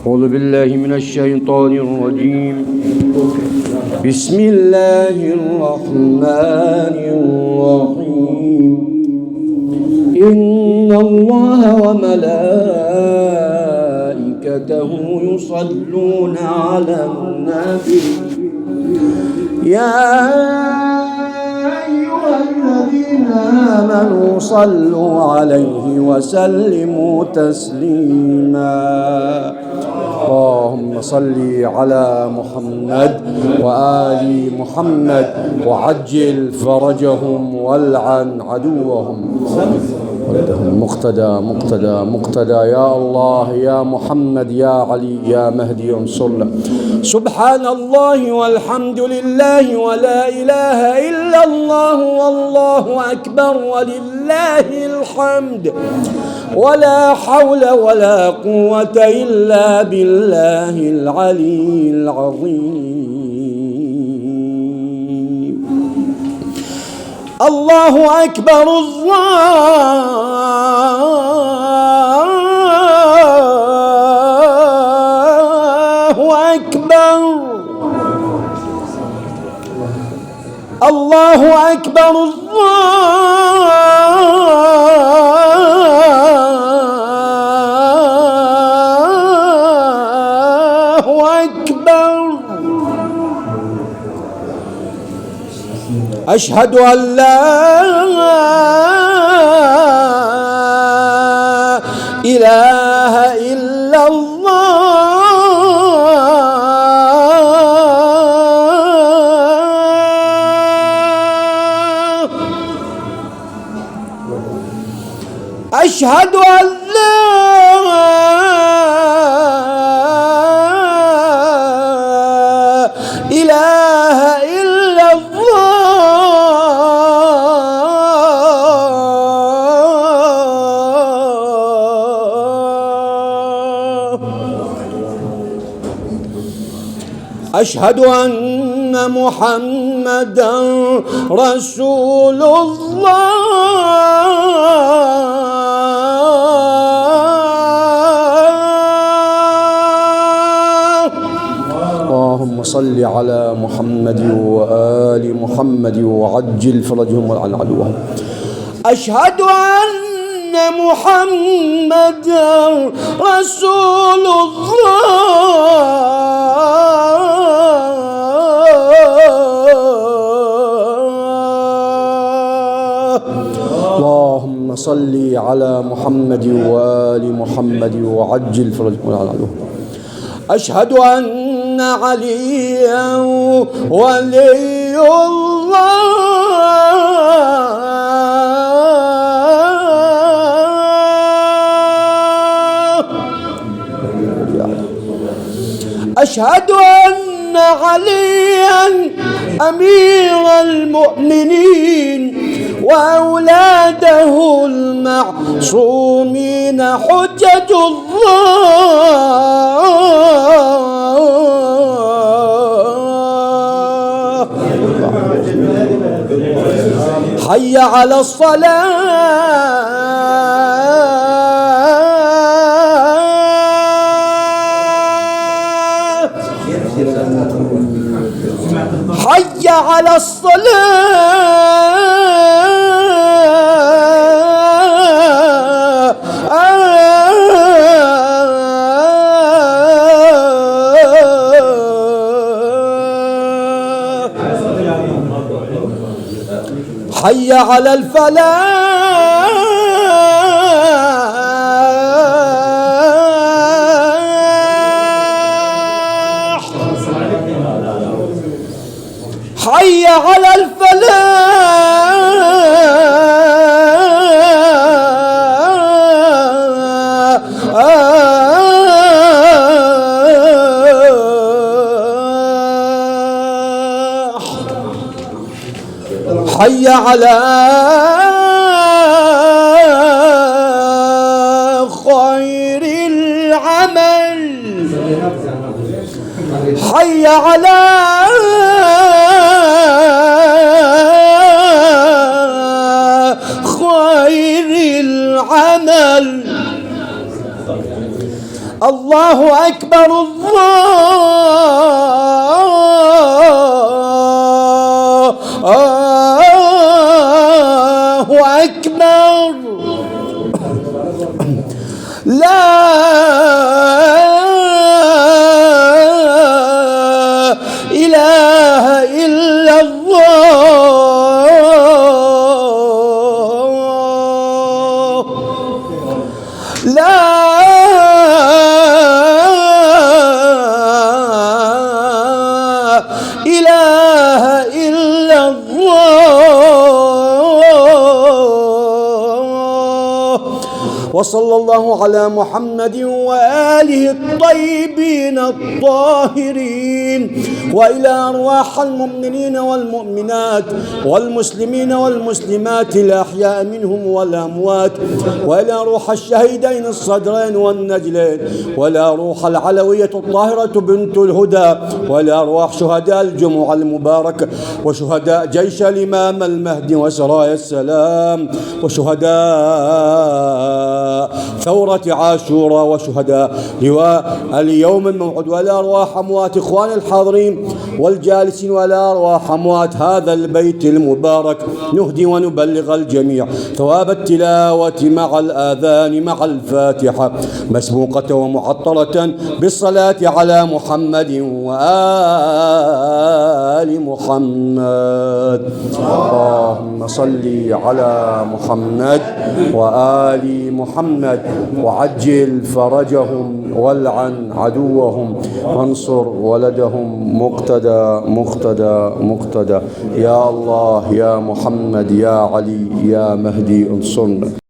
أعوذ بالله من الشيطان الرجيم. بسم الله الرحمن الرحيم. إن الله وملائكته يصلون على النبي يا أيها الذين آمنوا صلوا عليه وسلموا تسليما. اللهم صل على محمد وآل محمد وعجل فرجهم والعن عدوهم مقتدى يا الله يا محمد يا علي يا مهدي انصرنا. سبحان الله والحمد لله ولا إله إلا الله والله أكبر ولله الحمد ولا حول ولا قوة إلا بالله العلي العظيم. الله أكبر الله أكبر الله أكبر الله أكبر. أشهد أن لا إله إلا الله. أشهد أن لا إله إلا الله. أشهد أن محمدًا رسول الله. اللهم صل على محمد وآل محمد وعجل فرجهم والعن عدوهم. أشهد أن محمدًا رسول الله. اللهم صل على محمد وآل محمد وعجل فرجهم والعن عدوهم. أشهد أن عليا ولي الله. أشهد أن عليا أمير المؤمنين وأولاده المعصومين حجة الله. حي على الصلاة. حي على الصلاة. حي على الفلاح. حي على الفلاح. حي على خير العمل. حي على خير العمل. الله أكبر الله أكبر. لا إله إلا الله. لا إله إلا الله. وصلى الله على محمد وآله الطيبين الطاهرين، وإلى أرواح المؤمنين والمؤمنات والمسلمين والمسلمات الأحياء منهم والأموات، وإلى روح الشهيدين الصدرين والنجلين، وإلى روح العلوية الطاهرة بنت الهدى، وإلى أرواح شهداء الجمعة المباركة، وشهداء جيش الإمام المهدي وسرايا السلام، وشهداء ثورة عاشوراء، وشهداء لواء اليوم الموعود، وإلى أرواح أموات إخوان الحاضرين والجالسين، وإلى أرواح أموات هذا البيت المبارك، نهدي ونبلغ الجميع ثواب التلاوة مع الآذان مع الفاتحة مسبوقة ومعطرة بالصلاة على محمد وآل محمد. اللهم صل على محمد وآل محمد وعجل فرجهم والعن عدوهم وانصر ولدهم مقتدى. يا الله يا محمد يا علي يا مهدي انصرنا.